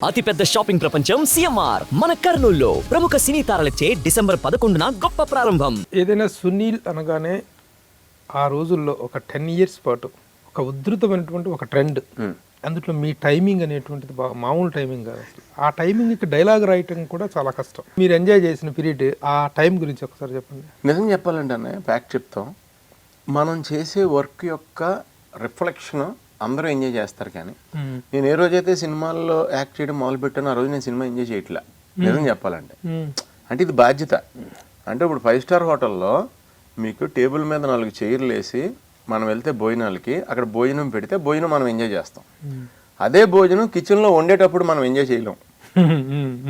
అతిపెద్ద షాపింగ్ ప్రపంచం సిఎంఆర్ మన కర్నూలులో ప్రముఖ సినీ తారలచే డిసెంబర్ 11న గొప్ప ప్రారంభం. ఏదైనా సునీల్ అనగానే ఆ రోజుల్లో ఒక 10 years పాటు ఒక ఉధృతమైనటువంటి ఒక ట్రెండ్, అందులో మీ టైమింగ్ అనేటువంటిది మామూలు టైమింగ్ కాదు. అసలు ఆ టైమింగ్కి డైలాగ్ రాయటం కూడా చాలా కష్టం. మీరు ఎంజాయ్ చేసిన పీరియడ్ ఆ టైం గురించి ఒకసారి చెప్పండి. నిజం చెప్పాలంటే అన్నయ్య, ఫ్యాక్ట్ చెప్తాం, మనం చేసే వర్క్ యొక్క రిఫ్లెక్షన్ అందరూ ఎంజాయ్ చేస్తారు. కానీ నేను ఏ రోజైతే సినిమాల్లో యాక్ట్ చేయడం మొదలు పెట్టానో ఆ రోజు నేను సినిమా ఎంజాయ్ చేయట్లా. నిజం చెప్పాలంటే అంటే ఇది బాధ్యత. అంటే ఇప్పుడు 5 star హోటల్లో మీకు టేబుల్ మీద 4 చైర్లు వేసి మనం వెళ్తే భోజనాలకి, అక్కడ భోజనం పెడితే భోజనం మనం ఎంజాయ్ చేస్తాం. అదే భోజనం కిచెన్లో వండేటప్పుడు మనం ఎంజాయ్ చేయలేం.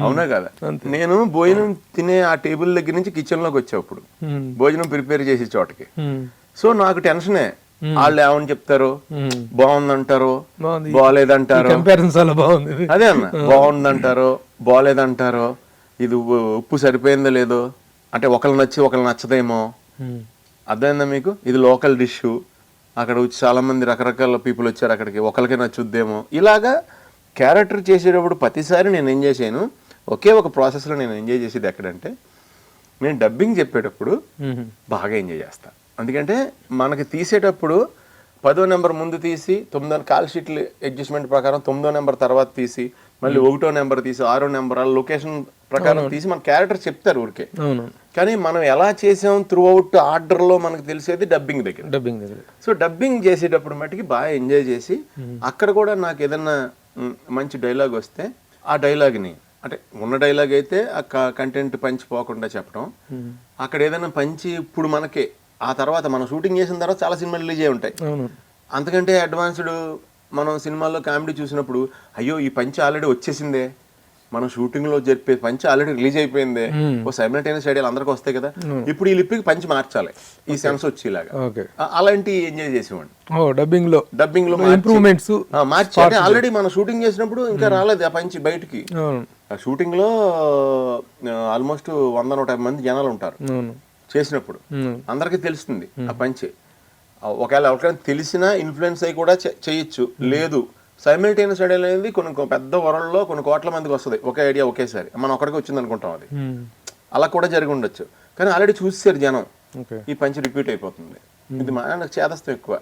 అవునా కదా? నేను భోజనం తినే ఆ టేబుల్ దగ్గర నుంచి కిచెన్లోకి వచ్చేప్పుడు భోజనం ప్రిపేర్ చేసే చోటకి, సో నాకు టెన్షనే. వాళ్ళు ఏమని చెప్తారు, బాగుందంటారో బాగాలేదంటారో, అదే అన్న, బాగుందంటారో బాగాలేదంటారో, ఇది ఉప్పు సరిపోయిందో లేదో, అంటే ఒకళ్ళు నచ్చి ఒకళ్ళు నచ్చదేమో. అర్థమైందా మీకు? ఇది లోకల్ డిష్, అక్కడ వచ్చి చాలా మంది రకరకాల పీపుల్ వచ్చారు అక్కడికి, ఒకరికే నచ్చుద్దేమో. ఇలాగా క్యారెక్టర్ చేసేటప్పుడు ప్రతిసారి నేను ఎంజాయ్ చేయను. ఒకే ఒక ప్రాసెస్లో నేను ఎంజాయ్ చేసేది ఎక్కడంటే, నేను డబ్బింగ్ చెప్పేటప్పుడు బాగా ఎంజాయ్ చేస్తాను. ఎందుకంటే మనకి తీసేటప్పుడు 10వ నెంబర్ ముందు తీసి 9వ కాల్ షీట్లు అడ్జస్ట్మెంట్ ప్రకారం 9వ నెంబర్ తర్వాత తీసి మళ్ళీ 1వ నెంబర్ తీసి 6వ నెంబర్ లొకేషన్ ప్రకారం తీసి మన క్యారెక్టర్ చెప్తారు ఊరికే. కానీ మనం ఎలా చేసాం త్రూ అవుట్ ఆర్డర్లో మనకు తెలిసేది డబ్బింగ్ దగ్గర. సో డబ్బింగ్ చేసేటప్పుడు మటుకి బాగా ఎంజాయ్ చేసి, అక్కడ కూడా నాకు ఏదన్నా మంచి డైలాగ్ వస్తే ఆ డైలాగ్ని, అంటే ఉన్న డైలాగ్ అయితే ఆ కంటెంట్ పంచిపోకుండా చెప్పడం, అక్కడ ఏదైనా పంచి ఇప్పుడు మనకే ఆ తర్వాత మనం షూటింగ్ చేసిన తర్వాత చాలా సినిమాలు రిలీజ్ అయి ఉంటాయి. అంతకంటే అడ్వాన్స్డ్ మనం సినిమాల్లో కామెడీ చూసినప్పుడు, అయ్యో ఈ పంచి ఆల్రెడీ వచ్చేసిందే, మనం షూటింగ్లో జరిపే పంచి ఆల్రెడీ రిలీజ్ అయిపోయిందే, ఓ సైమల్టేనియస్ ఐడియాలు అందరికీ వస్తాయి కదా, ఇప్పుడు ఈ లిప్కి పంచి మార్చాలి, ఈ సెన్స్ వచ్చేలాగా. అలాంటి ఎంజాయ్ చేసేవాడిని. డబ్బింగ్ లో ఇంప్రూవ్మెంట్స్ మార్చి, ఆల్రెడీ మనం షూటింగ్ చేసినప్పుడు ఇంకా రాలేదు ఆ పంచి బయటికి. ఆ షూటింగ్ లో ఆల్మోస్ట్ 100-150 మంది జనాలు ఉంటారు. చేసినప్పుడు అందరికీ తెలుస్తుంది ఆ పంచి. ఒకవేళ ఎవరికైనా తెలిసినా ఇన్ఫ్లుయెన్స్ అయ్యి కూడా చేయొచ్చు. లేదు, సైమల్టేనియస్ ఐడియా అనేది కొన్ని పెద్ద వరల్డ్లో కొన్ని కోట్ల మందికి వస్తుంది ఒకే ఐడియా ఒకేసారి, మనం ఒక్కడికి వచ్చింది అనుకుంటాం. అది అలా కూడా జరిగి ఉండొచ్చు. కానీ ఆల్రెడీ చూసారు జనం, ఈ పంచి రిపీట్ అయిపోతుంది, ఇది నాకు చేదస్తం ఎక్కువ,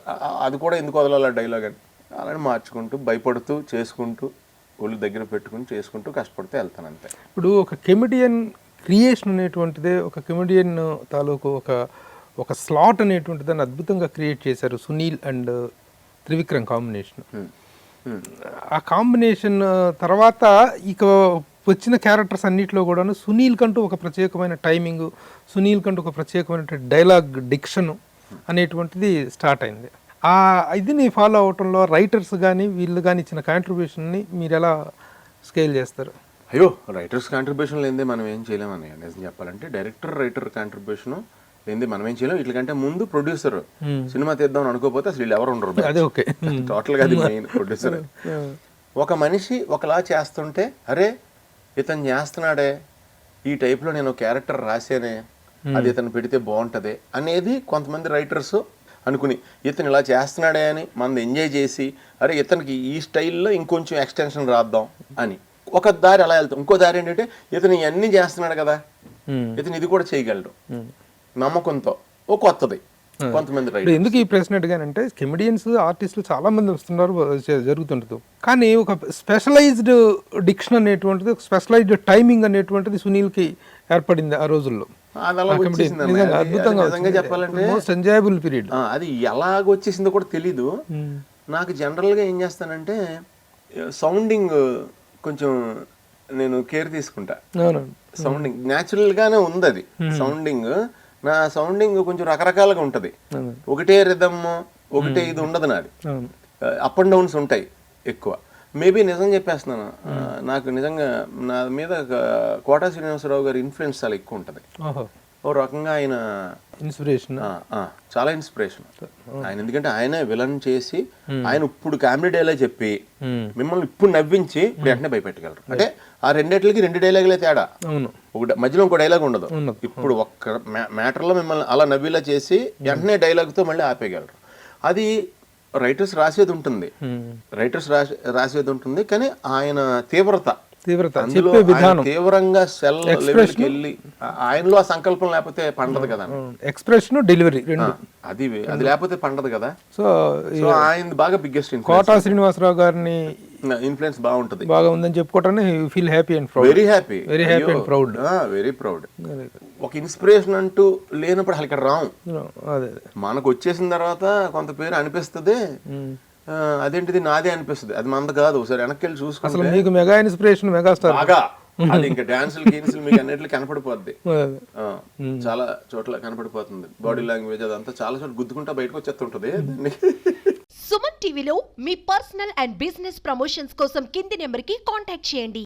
అది కూడా ఎందుకు వదలాలి డైలాగ్ అని అలానే మార్చుకుంటూ భయపడుతూ చేసుకుంటూ ఒళ్ళు దగ్గర పెట్టుకుని చేసుకుంటూ కష్టపడితే వెళ్తాను అంతే. ఇప్పుడు ఒక కెమెడియన్ క్రియేషన్ అనేటువంటిదే, ఒక కెమెడియన్ తాలూకు ఒక స్లాట్ అనేటువంటిది దాన్ని అద్భుతంగా క్రియేట్ చేశారు సునీల్ అండ్ త్రివిక్రమ్ కాంబినేషన్. ఆ కాంబినేషన్ తర్వాత ఇక వచ్చిన క్యారెక్టర్స్ అన్నింటిలో కూడాను సునీల్ కంటూ ఒక ప్రత్యేకమైన టైమింగ్, సునీల్ కంటూ ఒక ప్రత్యేకమైన డైలాగ్ డిక్షన్ అనేటువంటిది స్టార్ట్ అయింది. ఆ ఇదిని ఫాలో అవటంలో రైటర్స్ కానీ వీళ్ళు కానీ ఇచ్చిన కాంట్రిబ్యూషన్ని మీరు ఎలా స్కేల్ చేస్తారు? అయ్యో, రైటర్స్ కాంట్రిబ్యూషన్ లేదే మనం ఏం చేయలేమని నిజం చెప్పాలంటే. రైటర్ కాంట్రిబ్యూషన్ లేదే మనం ఏం చేయలేం. వీటికంటే ముందు ప్రొడ్యూసర్ సినిమా తీద్దాం అనుకోకపోతే అసలు వీళ్ళు ఎవరు ఉండరు. టోటల్గా అది మెయిన్ ప్రొడ్యూసర్. ఒక మనిషి ఒకలా చేస్తుంటే, అరే ఇతను చేస్తున్నాడే, ఈ టైప్లో నేను క్యారెక్టర్ రాసేనే, అది ఇతను పెడితే బాగుంటుంది అనేది కొంతమంది రైటర్స్ అనుకుని, ఇతను ఇలా చేస్తున్నాడే అని మనం ఎంజాయ్ చేసి, అరే ఇతనికి ఈ స్టైల్లో ఇంకొంచెం ఎక్స్టెన్షన్ రాద్దాం అని ఒక దారి అలా వెళ్తాం. ఇంకో దారి ఏంటంటే, ఇతను ఇవన్నీ చేస్తున్నాడు కదా, ఇతను ఇది కూడా చేయగలడు నమ్మకంతో ఓ కొత్తది కొంతమంది రైటర్. ఎందుకు ఈ ప్రశ్న అడిగానంటే, కెమెడియన్స్ ఆర్టిస్టులు చాలా మంది వస్తున్నారు, జరుగుతుంటుంది. కానీ ఒక స్పెషలైజ్డ్ డిక్షన్ అనేటువంటిది, స్పెషలైజ్డ్ టైమింగ్ అనేటువంటిది సునీల్కి ఏర్పడింది ఆ రోజుల్లో. అద్భుతంగా చెప్పాలంటే మోస్ట్ ఎంజాయబుల్ పీరియడ్. అది ఎలాగొచ్చేసిందో కూడా తెలీదు నాకు. జనరల్గా ఏం చేస్తానంటే, సౌండింగ్ కొంచెం నేను కేర్ తీసుకుంటా. సౌండింగ్ న్యాచురల్గానే ఉంది, అది సౌండింగ్. నా సౌండింగ్ కొంచెం రకరకాలుగా ఉంటుంది, ఒకటే రిథమ్ ఒకటే ఇది ఉండదు నాది. అప్ అండ్ డౌన్స్ ఉంటాయి ఎక్కువ. మేబీ నిజం చెప్పేస్తున్నాను, నాకు నిజంగా నా మీద కోటా శ్రీనివాసరావు గారి ఇన్ఫ్లుయెన్స్ చాలా ఎక్కువ ఉంటుంది. ఓ రకంగా ఆయన ఇన్స్పిరేషన్, చాలా ఇన్స్పిరేషన్ ఆయన. ఎందుకంటే ఆయనే విలన్ చేసి, ఆయన ఇప్పుడు కామెడీ డైలాగ్ చెప్పి మిమ్మల్ని ఇప్పుడు నవ్వించి ఇప్పుడు వెంటనే భయపెట్టగలరు. అంటే ఆ రెండిట్లకి 2 డైలాగులే తేడా, మధ్యలో ఇంకో డైలాగ్ ఉండదు. ఇప్పుడు ఒక్క మ్యాటర్లో మిమ్మల్ని అలా నవ్విలా చేసి వెంటనే డైలాగ్తో మళ్ళీ ఆపేయగలరు. అది రైటర్స్ రాసేది ఉంటుంది, రాసేది ఉంటుంది, కానీ ఆయన తీవ్రత అందులో చెప్పే విధానం, ఆయన తీవ్రంగా సెల్ లెవెల్కి వెళ్ళి ఆయనలో ఆ సంకల్పం లేకపోతే పండదు కదా, ఎక్స్ప్రెషన్ డెలివరీ రెండు, అది లేకపోతే పండదు కదా. సో ఆయన బాగా బిగ్గెస్ట్ కోటా శ్రీనివాసరావు గారిని ఇన్ఫ్లుయెన్స్ బాగుంటది, బాగా ఉందని చెప్పుకోవటానికి feel happy and proud, very happy and proud, very proud. ఒక ఇన్స్పిరేషన్ అంటూ లేనప్పుడు అసలు ఇక్కడ రావు, అదే మనకు వచ్చేసిన తర్వాత కొంత పేరు అనిపిస్తుంది, అదేంటిది నాదే అనిపిస్తుంది, అది మనది కాదు. ఒకసారి వెనక్కి వెళ్ళి చూసుకుంటే మీకు మెగా ఇన్స్పిరేషన్ మెగాస్టార్ బాగా అది ఇంకా డాన్సులు గీన్సులు మీకు అన్నిట్లు కనపడిపోద్ది, చాలా చోట్ల కనపడిపోతుంది, బాడీ లాంగ్వేజ్ అదంతా చాలా చోట్ల గుద్దుకుంటా బయటకు వచ్చేస్తుంటది. సుమన్ టీవీలో మీ పర్సనల్ అండ్ బిజినెస్ ప్రమోషన్స్ కోసం కింది నెంబర్కి కాంటాక్ట్ చేయండి.